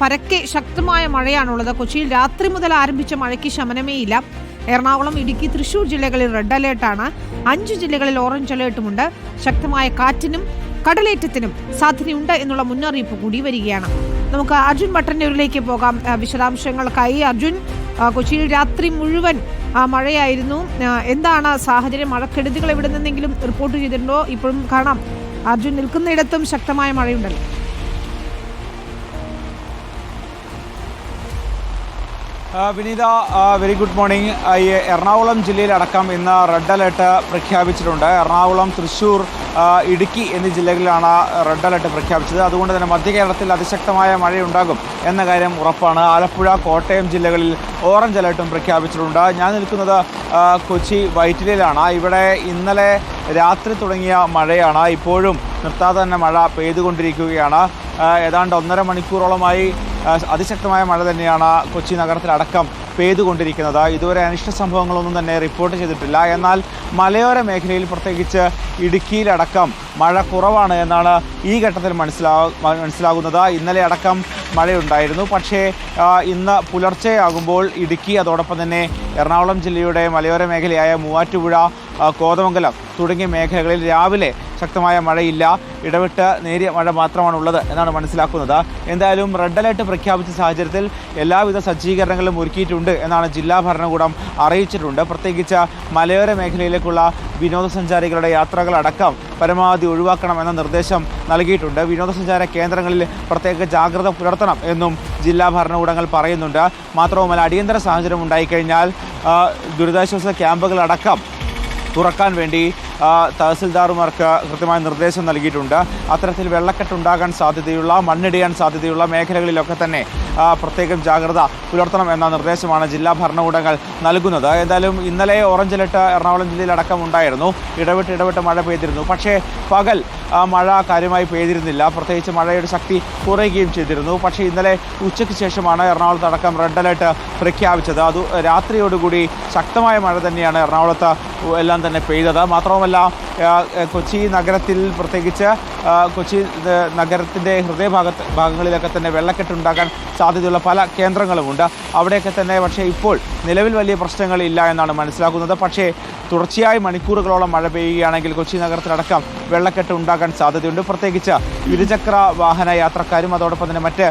പരക്കെ ശക്തമായ മഴയാണുള്ളത്. കൊച്ചിയിൽ രാത്രി മുതൽ ആരംഭിച്ച മഴയ്ക്ക് ശമനമേയില്ല. എറണാകുളം, ഇടുക്കി, തൃശൂർ ജില്ലകളിൽ റെഡ് അലേർട്ടാണ്. 5 ജില്ലകളിൽ ഓറഞ്ച് അലേർട്ടുമുണ്ട്. ശക്തമായ കാറ്റിനും കടലേറ്റത്തിനും സാധ്യതയുണ്ട് എന്നുള്ള മുന്നറിയിപ്പ് കൂടി വരികയാണ്. നമുക്ക് അർജുൻ ബട്ടന്നൂരിലേക്ക് പോകാം വിശദാംശങ്ങൾക്കായി. അർജുൻ, കൊച്ചിയിൽ രാത്രി മുഴുവൻ മഴയായിരുന്നു. എന്താണ് സാഹചര്യം? മഴക്കെടുതികൾ എവിടെ നിന്നെങ്കിലും റിപ്പോർട്ട് ചെയ്തിട്ടുണ്ടോ? ഇപ്പോഴും കാണാം അർജുൻ നിൽക്കുന്നിടത്തും ശക്തമായ മഴയുണ്ടല്ലോ. വിനീത, വെരി ഗുഡ് മോർണിംഗ്. എറണാകുളം ജില്ലയിലടക്കം ഇന്ന് റെഡ് അലേർട്ട് പ്രഖ്യാപിച്ചിട്ടുണ്ട്. എറണാകുളം, തൃശ്ശൂർ, ഇടുക്കി എന്നീ ജില്ലകളിലാണ് റെഡ് അലേർട്ട് പ്രഖ്യാപിച്ചത്. അതുകൊണ്ട് തന്നെ മധ്യ കേരളത്തിൽ അതിശക്തമായ മഴയുണ്ടാകും എന്ന കാര്യം ഉറപ്പാണ്. ആലപ്പുഴ, കോട്ടയം ജില്ലകളിൽ ഓറഞ്ച് അലേർട്ടും പ്രഖ്യാപിച്ചിട്ടുണ്ട്. ഞാൻ നിൽക്കുന്നത് കൊച്ചി വൈറ്റിലയിലാണ്. ഇവിടെ ഇന്നലെ രാത്രി തുടങ്ങിയ മഴയാണ്. ഇപ്പോഴും നിർത്താതെ തന്നെ മഴ പെയ്തുകൊണ്ടിരിക്കുകയാണ്. ഏതാണ്ട് 1.5 മണിക്കൂറോളമായി അതിശക്തമായ മഴ തന്നെയാണ് കൊച്ചി നഗരത്തിലടക്കം പെയ്തുകൊണ്ടിരിക്കുന്നത്. ഇതുവരെ അനിഷ്ട സംഭവങ്ങളൊന്നും തന്നെ റിപ്പോർട്ട് ചെയ്തിട്ടില്ല. എന്നാൽ മലയോര മേഖലയിൽ, പ്രത്യേകിച്ച് ഇടുക്കിയിലടക്കം മഴ കുറവാണ് എന്നാണ് ഈ ഘട്ടത്തിൽ മനസ്സിലാകുന്നത്. ഇന്നലെ അടക്കം മഴയുണ്ടായിരുന്നു. പക്ഷേ ഇന്ന് പുലർച്ചെയാകുമ്പോൾ ഇടുക്കി, അതോടൊപ്പം തന്നെ എറണാകുളം ജില്ലയുടെ മലയോര മേഖലയായ മൂവാറ്റുപുഴ, കോതമംഗലം തുടങ്ങിയ മേഖലകളിൽ രാവിലെ ശക്തമായ മഴയില്ല. ഇടവിട്ട് നേരിയ മഴ മാത്രമാണുള്ളത് എന്നാണ് മനസ്സിലാക്കുന്നത്. എന്തായാലും റെഡ് അലേർട്ട് പ്രഖ്യാപിച്ച സാഹചര്യത്തിൽ എല്ലാവിധ സജ്ജീകരണങ്ങളും ഒരുക്കിയിട്ടുണ്ട് എന്നാണ് ജില്ലാ ഭരണകൂടം അറിയിച്ചിട്ടുണ്ട്. പ്രത്യേകിച്ച് മലയോര മേഖലയിലേക്കുള്ള വിനോദസഞ്ചാരികളുടെ യാത്രകളടക്കം പരമാവധി ഒഴിവാക്കണം എന്ന നിർദ്ദേശം നൽകിയിട്ടുണ്ട്. വിനോദസഞ്ചാര കേന്ദ്രങ്ങളിൽ പ്രത്യേക ജാഗ്രത പുലർത്തണം എന്നും ജില്ലാ ഭരണകൂടങ്ങൾ പറയുന്നുണ്ട്. മാത്രവുമല്ല, അടിയന്തര സാഹചര്യം ഉണ്ടായിക്കഴിഞ്ഞാൽ ദുരിതാശ്വാസ ക്യാമ്പുകളടക്കം തുറക്കാൻ വേണ്ടി തഹസിൽദാർമാർക്ക് കൃത്യമായ നിർദ്ദേശം നൽകിയിട്ടുണ്ട്. അത്തരത്തിൽ വെള്ളക്കെട്ടുണ്ടാകാൻ സാധ്യതയുള്ള, മണ്ണിടിയാൻ സാധ്യതയുള്ള മേഖലകളിലൊക്കെ തന്നെ പ്രത്യേകം ജാഗ്രത പുലർത്തണം എന്ന നിർദ്ദേശമാണ് ജില്ലാ ഭരണകൂടങ്ങൾ നൽകുന്നത്. എന്തായാലും ഇന്നലെ ഓറഞ്ച് അലർട്ട് എറണാകുളം ജില്ലയിലടക്കം ഉണ്ടായിരുന്നു. ഇടവിട്ട് മഴ പെയ്തിരുന്നു. പക്ഷേ പകൽ മഴ കാര്യമായി പെയ്തിരുന്നില്ല. പ്രത്യേകിച്ച് മഴയുടെ ശക്തി കുറയുകയും ചെയ്തിരുന്നു. പക്ഷേ ഇന്നലെ ഉച്ചയ്ക്ക് ശേഷമാണ് എറണാകുളത്തടക്കം റെഡ് അലർട്ട് പ്രഖ്യാപിച്ചത്. അത് രാത്രിയോടുകൂടി ശക്തമായ മഴ തന്നെയാണ് എറണാകുളത്ത് എല്ലാം തന്നെ പെയ്തത്. മാത്രവുമല്ല, കൊച്ചി നഗരത്തിൽ, പ്രത്യേകിച്ച് കൊച്ചി നഗരത്തിൻ്റെ ഭാഗങ്ങളിലൊക്കെ തന്നെ വെള്ളക്കെട്ടുണ്ടാകാൻ സാധ്യതയുള്ള പല കേന്ദ്രങ്ങളുമുണ്ട്. അവിടെയൊക്കെ തന്നെ പക്ഷേ ഇപ്പോൾ നിലവിൽ വലിയ പ്രശ്നങ്ങളില്ല എന്നാണ് മനസ്സിലാക്കുന്നത്. പക്ഷേ തുടർച്ചയായി മണിക്കൂറുകളോളം മഴ പെയ്യുകയാണെങ്കിൽ കൊച്ചി നഗരത്തിലടക്കം വെള്ളക്കെട്ട് ഉണ്ടാകാൻ സാധ്യതയുണ്ട്. പ്രത്യേകിച്ച് ഇരുചക്ര വാഹന യാത്രക്കാരും അതോടൊപ്പം തന്നെ മറ്റ്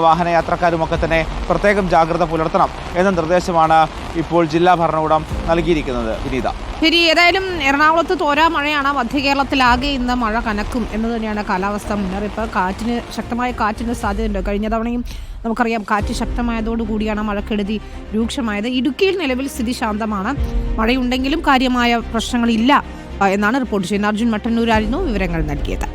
വാഹന യാത്രക്കാരുമൊക്കെ തന്നെ പ്രത്യേകം ജാഗ്രത പുലർത്തണം എന്ന നിർദ്ദേശമാണ് ഇപ്പോൾ ജില്ലാ ഭരണകൂടം നൽകിയിരിക്കുന്നത്. വിനീത, ശരി. ഏതായാലും എറണാകുളത്ത് തോരാ മഴയാണ്. മധ്യ കേരളത്തിലാകെ ഇന്ന് മഴ കനക്കും എന്ന് തന്നെയാണ് കാലാവസ്ഥാ മുന്നറിയിപ്പ്. ശക്തമായ കാറ്റിന് സാധ്യതയുണ്ട്. കഴിഞ്ഞ തവണയും നമുക്കറിയാം കാറ്റ് ശക്തമായതോടുകൂടിയാണ് മഴക്കെടുതി രൂക്ഷമായത്. ഇടുക്കിയിൽ നിലവിൽ സ്ഥിതി ശാന്തമാണ്. മഴയുണ്ടെങ്കിലും കാര്യമായ പ്രശ്നങ്ങളില്ല എന്നാണ് റിപ്പോർട്ട് ചെയ്യുന്നത്. അർജുൻ മട്ടന്നൂരായിരുന്നു വിവരങ്ങൾ നൽകിയത്.